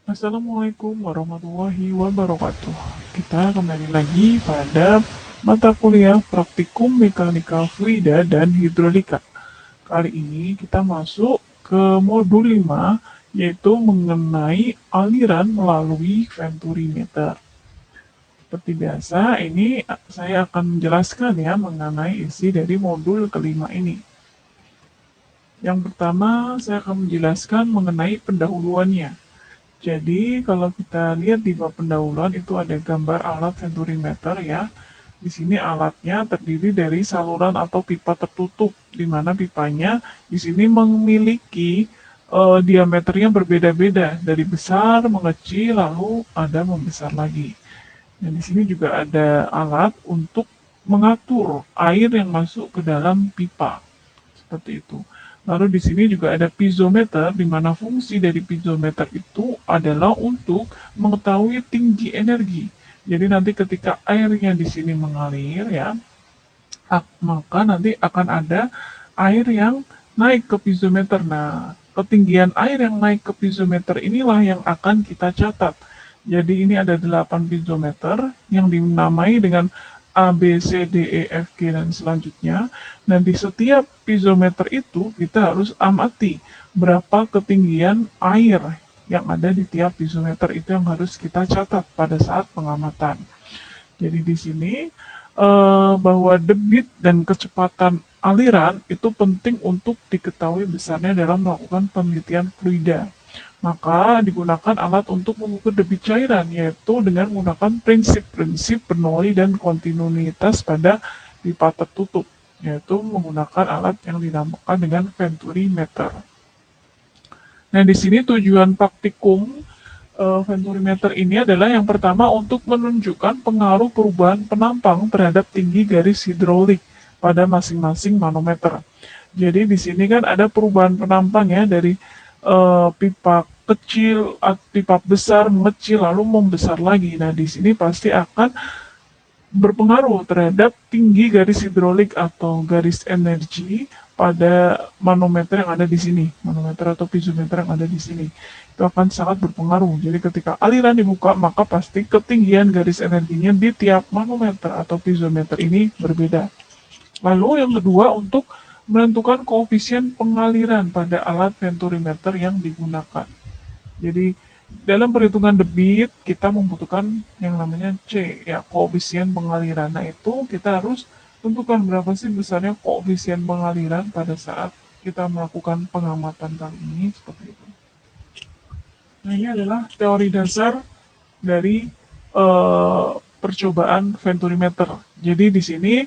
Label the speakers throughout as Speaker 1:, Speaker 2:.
Speaker 1: Assalamualaikum warahmatullahi wabarakatuh. Kita kembali lagi pada mata kuliah praktikum mekanika fluida dan hidrolika. Kali ini kita masuk ke modul 5, yaitu mengenai aliran melalui venturimeter. Seperti biasa, ini saya akan menjelaskan ya mengenai isi dari modul kelima ini. Yang pertama, saya akan menjelaskan mengenai pendahuluannya. Jadi kalau kita lihat di bab pendahuluan itu ada gambar alat venturimeter ya. Di sini alatnya terdiri dari saluran atau pipa tertutup, di mana pipanya di sini memiliki diameternya berbeda-beda, dari besar, mengecil, lalu ada membesar lagi. Dan di sini juga ada alat untuk mengatur air yang masuk ke dalam pipa, seperti itu. Lalu di sini juga ada piezometer, di mana fungsi dari piezometer itu adalah untuk mengetahui tinggi energi. Jadi nanti ketika airnya di sini mengalir ya, maka nanti akan ada air yang naik ke piezometer. Nah, ketinggian air yang naik ke piezometer inilah yang akan kita catat. Jadi ini ada 8 piezometer yang dinamai dengan A, B, C, D, E, F, G, dan selanjutnya. Dan di setiap piezometer itu kita harus amati berapa ketinggian air yang ada di tiap piezometer, itu yang harus kita catat pada saat pengamatan. Jadi di sini bahwa debit dan kecepatan aliran itu penting untuk diketahui besarnya dalam melakukan penelitian fluida. Maka digunakan alat untuk mengukur debit cairan, yaitu dengan menggunakan prinsip-prinsip Bernoulli dan kontinuitas pada pipa tertutup, yaitu menggunakan alat yang dinamakan dengan venturimeter. Nah, di sini tujuan praktikum venturimeter ini adalah yang pertama untuk menunjukkan pengaruh perubahan penampang terhadap tinggi garis hidrolik pada masing-masing manometer. Jadi di sini kan ada perubahan penampang ya dari pipa kecil, pipa besar, mengecil, lalu membesar lagi. Nah, di sini pasti akan berpengaruh terhadap tinggi garis hidrolik atau garis energi pada manometer yang ada di sini, manometer atau piezometer yang ada di sini. Itu akan sangat berpengaruh. Jadi ketika aliran dibuka, maka pasti ketinggian garis energinya di tiap manometer atau piezometer ini berbeda. Lalu yang kedua, untuk menentukan koefisien pengaliran pada alat venturimeter yang digunakan. Jadi dalam perhitungan debit kita membutuhkan yang namanya C ya, koefisien pengaliran. Nah, itu kita harus tentukan berapa sih besarnya koefisien pengaliran pada saat kita melakukan pengamatan kali ini, seperti itu. Nah, ini adalah teori dasar dari percobaan venturimeter. Jadi di sini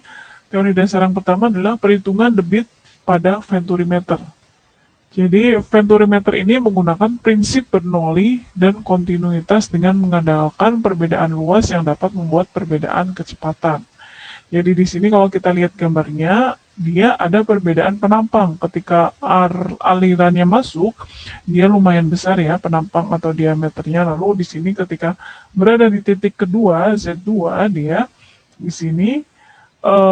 Speaker 1: teori dasar yang pertama adalah perhitungan debit pada venturimeter. Jadi venturimeter ini menggunakan prinsip Bernoulli dan kontinuitas dengan mengandalkan perbedaan luas yang dapat membuat perbedaan kecepatan. Jadi di sini kalau kita lihat gambarnya, dia ada perbedaan penampang. Ketika alirannya masuk, dia lumayan besar ya penampang atau diameternya. Lalu di sini ketika berada di titik kedua, Z2, dia di sini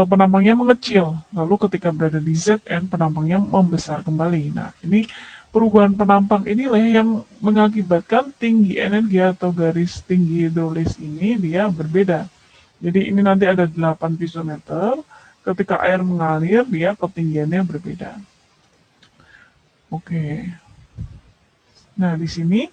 Speaker 1: penampangnya mengecil. Lalu ketika berada di ZN, penampangnya membesar kembali. Nah, ini perubahan penampang inilah yang mengakibatkan tinggi energi atau garis tinggi hidrolis ini dia berbeda. Jadi ini nanti ada 8 pisometer. Ketika air mengalir, dia ketinggiannya berbeda. Oke. Nah, di sini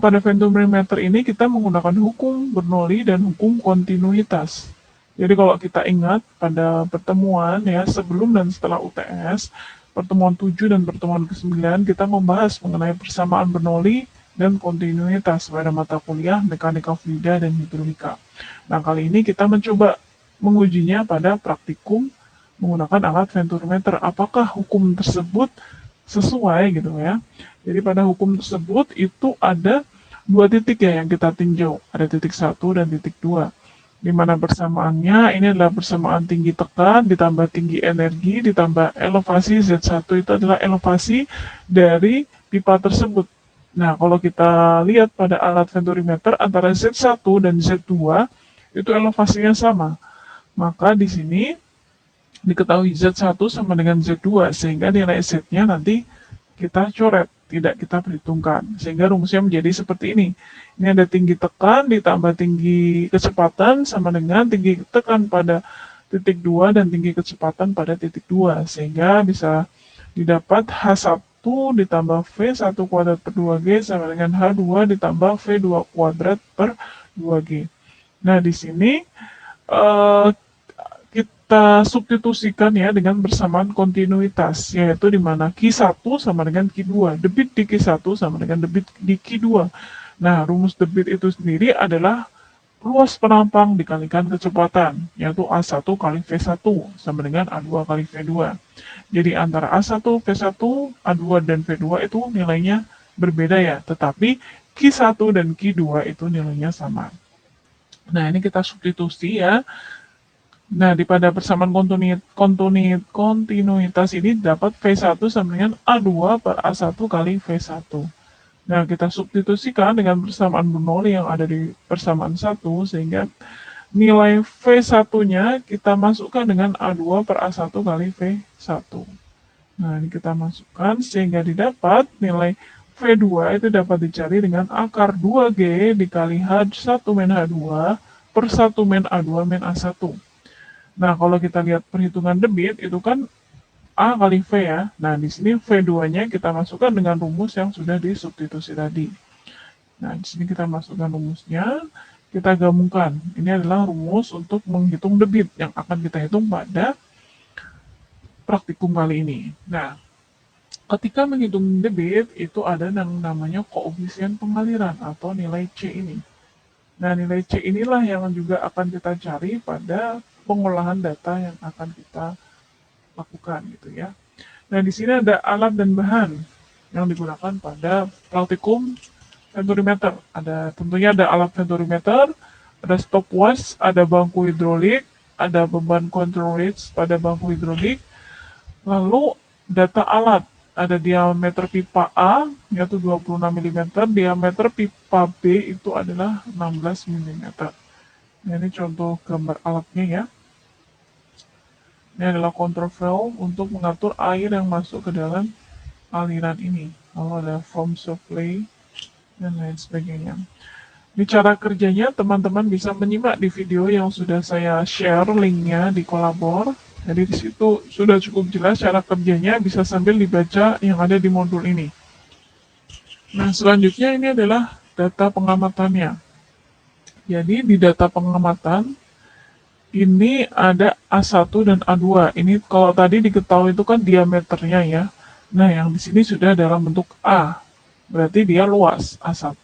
Speaker 1: pada venturimeter ini kita menggunakan hukum Bernoulli dan hukum kontinuitas. Jadi kalau kita ingat pada pertemuan ya sebelum dan setelah UTS, pertemuan 7 dan pertemuan ke-9 kita membahas mengenai persamaan Bernoulli dan kontinuitas pada mata kuliah mekanika fluida dan hidrolika. Nah, kali ini kita mencoba mengujinya pada praktikum menggunakan alat venturimeter. Apakah hukum tersebut sesuai gitu ya. Jadi pada hukum tersebut itu ada dua titik ya yang kita tinjau. Ada titik 1 dan titik 2. Di mana persamaannya ini adalah persamaan tinggi tekan ditambah tinggi energi ditambah elevasi Z1, itu adalah elevasi dari pipa tersebut. Nah, kalau kita lihat pada alat venturimeter antara Z1 dan Z2 itu elevasinya sama. Maka di sini diketahui Z1 sama dengan Z2 sehingga nilai Z-nya nanti kita coret. tidak kita perhitungkan. Sehingga rumusnya menjadi seperti ini. Ini ada tinggi tekan ditambah tinggi kecepatan sama dengan tinggi tekan pada titik 2 dan tinggi kecepatan pada titik 2. Sehingga bisa didapat H1 ditambah V1 kuadrat per 2G sama dengan H2 ditambah V2 kuadrat per 2G. Nah, di sini eh, kita substitusikan ya dengan bersamaan kontinuitas, yaitu di mana Q1 sama dengan Q2. Debit di Q1 sama dengan debit di Q2. Nah, rumus debit itu sendiri adalah luas penampang dikalikan kecepatan, yaitu A1 kali V1 sama dengan A2 kali V2. Jadi antara A1, V1, A2, dan V2 itu nilainya berbeda ya, tetapi Q1 dan Q2 itu nilainya sama. Nah, ini kita substitusi ya. Nah, pada persamaan kontinuitas ini dapat V1 sama dengan A2 per A1 kali V1. Nah, kita substitusikan dengan persamaan bernoulli yang ada di persamaan 1, sehingga nilai V1-nya kita masukkan dengan A2 per A1 kali V1. Nah, ini kita masukkan sehingga didapat nilai V2 itu dapat dicari dengan akar 2G dikali H1 min H2 per 1 min A2 min A1. Nah, kalau kita lihat perhitungan debit itu kan A kali V ya. Nah, di sini V2-nya kita masukkan dengan rumus yang sudah disubstitusi tadi. Nah, di sini kita masukkan rumusnya, kita gabungkan. Ini adalah rumus untuk menghitung debit yang akan kita hitung pada praktikum kali ini. Nah, ketika menghitung debit itu ada yang namanya koefisien pengaliran atau nilai C ini. Nah, nilai C inilah yang juga akan kita cari pada pengolahan data yang akan kita lakukan gitu ya. Nah, di sini ada alat dan bahan yang digunakan pada praktikum venturimeter. Tentunya ada alat venturimeter, ada stopwatch, ada bangku hidrolik, ada beban control rate pada bangku hidrolik. Lalu data alat, ada diameter pipa A yaitu 26 mm, diameter pipa B itu adalah 16 mm. Nah, ini contoh gambar alatnya ya. Ini adalah control valve untuk mengatur air yang masuk ke dalam aliran ini. Lalu ada foam supply dan lain sebagainya. Ini cara kerjanya, teman-teman bisa menyimak di video yang sudah saya share linknya di Kolabor. Jadi di situ sudah cukup jelas cara kerjanya, bisa sambil dibaca yang ada di modul ini. Nah, selanjutnya ini adalah data pengamatannya. Jadi di data pengamatan ini ada A1 dan A2. Ini kalau tadi diketahui itu kan diameternya ya. Nah, yang di sini sudah dalam bentuk A. Berarti dia luas. A1,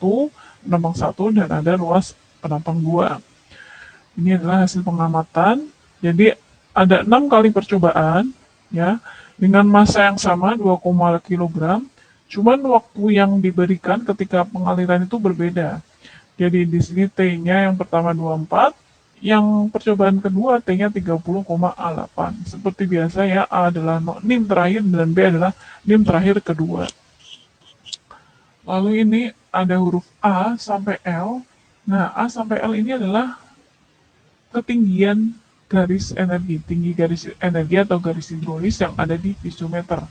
Speaker 1: penampang 1, dan ada luas penampang 2. Ini adalah hasil pengamatan. Jadi ada 6 kali percobaan ya dengan massa yang sama 2,5 kg. Cuman waktu yang diberikan ketika pengaliran itu berbeda. Jadi di sini T-nya yang pertama 24, yang percobaan kedua T-nya 30,8. Seperti biasa ya, A adalah NIM terakhir dan B adalah NIM terakhir kedua. Lalu ini ada huruf A sampai L. Nah, A sampai L ini adalah ketinggian garis energi, tinggi garis energi atau garis hidrolis yang ada di pisometer.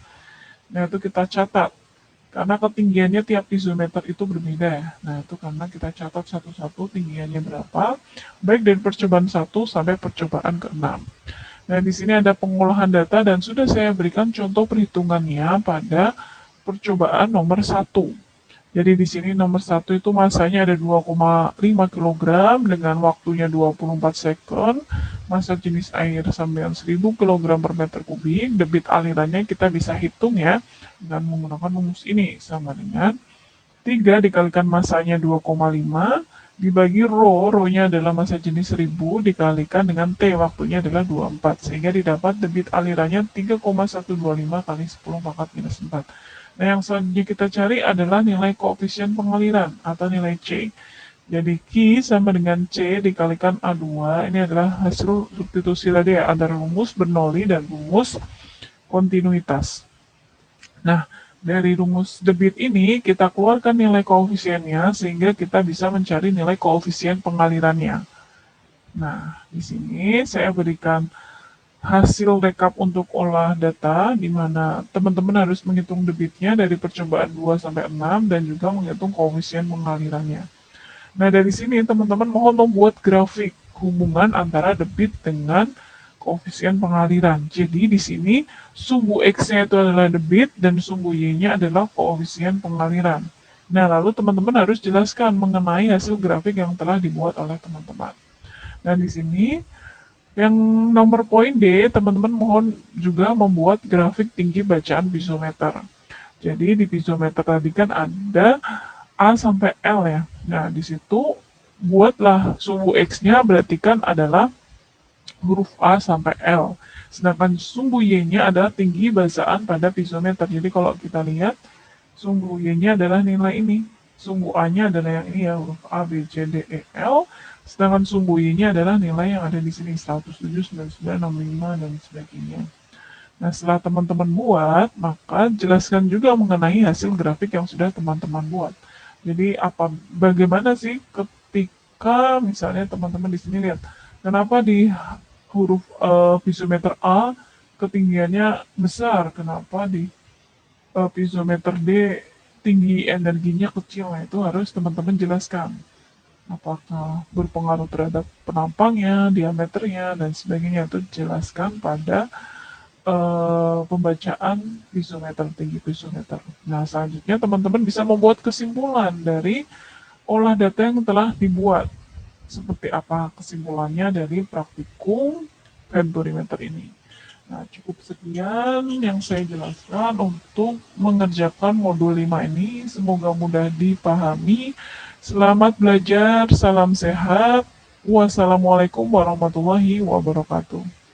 Speaker 1: Nah, itu kita catat. Karena ketinggiannya tiap pisometer itu berbeda ya. Nah, itu karena kita catat satu-satu tinggiannya berapa, baik dari percobaan 1 sampai percobaan ke-6. Nah, di sini ada pengolahan data dan sudah saya berikan contoh perhitungannya pada percobaan nomor 1. Jadi di sini nomor 1 itu masanya ada 2,5 kg dengan waktunya 24 second, massa jenis air sampai 1000 kg per meter kubik, debit alirannya kita bisa hitung ya dengan menggunakan rumus ini sama dengan 3 dikalikan massanya 2,5 dibagi rho-nya adalah massa jenis 1000 dikalikan dengan T waktunya adalah 24 sehingga didapat debit alirannya 3,125 kali 10 pangkat minus 4. Nah, yang selanjutnya kita cari adalah nilai koefisien pengaliran atau nilai C. Jadi Q sama dengan C dikalikan A2. Ini adalah hasil substitusi tadi ya, ada rumus Bernoulli dan rumus kontinuitas. Nah, dari rumus debit ini kita keluarkan nilai koefisiennya sehingga kita bisa mencari nilai koefisien pengalirannya. Nah, di sini saya berikan hasil rekap untuk olah data, di mana teman-teman harus menghitung debitnya dari percobaan 2 sampai 6 dan juga menghitung koefisien pengalirannya. Nah, dari sini teman-teman mohon membuat grafik hubungan antara debit dengan koefisien pengaliran. Jadi di sini sumbu X-nya itu adalah debit dan sumbu Y-nya adalah koefisien pengaliran. Nah, lalu teman-teman harus jelaskan mengenai hasil grafik yang telah dibuat oleh teman-teman. Nah, di sini yang nomor poin D, teman-teman mohon juga membuat grafik tinggi bacaan piezometer. Jadi di piezometer tadi kan ada A sampai L ya. Nah, di situ buatlah sumbu X-nya berarti kan adalah huruf A sampai L. Sedangkan sumbu Y-nya adalah tinggi bacaan pada piezometer. Jadi kalau kita lihat sumbu Y-nya adalah nilai ini. Sumbu A-nya adalah yang ini ya, huruf A, B, C, D, E, L. Sedangkan sumbu Y-nya adalah nilai yang ada di sini, 107, 99, 65, dan sebagainya. Nah, setelah teman-teman buat, maka jelaskan juga mengenai hasil grafik yang sudah teman-teman buat. Jadi bagaimana sih ketika misalnya teman-teman di sini lihat, kenapa di huruf piezometer A ketinggiannya besar, kenapa di piezometer D tinggi energinya kecil. Nah, itu harus teman-teman jelaskan. Apakah berpengaruh terhadap penampangnya, diameternya, dan sebagainya. Itu jelaskan pada pembacaan piezometer, tinggi piezometer. Nah, selanjutnya teman-teman bisa membuat kesimpulan dari olah data yang telah dibuat. Seperti apa kesimpulannya dari praktikum feborimeter ini. Nah, cukup sekian yang saya jelaskan untuk mengerjakan modul 5 ini. Semoga mudah dipahami. Selamat belajar, salam sehat. Wassalamualaikum warahmatullahi wabarakatuh.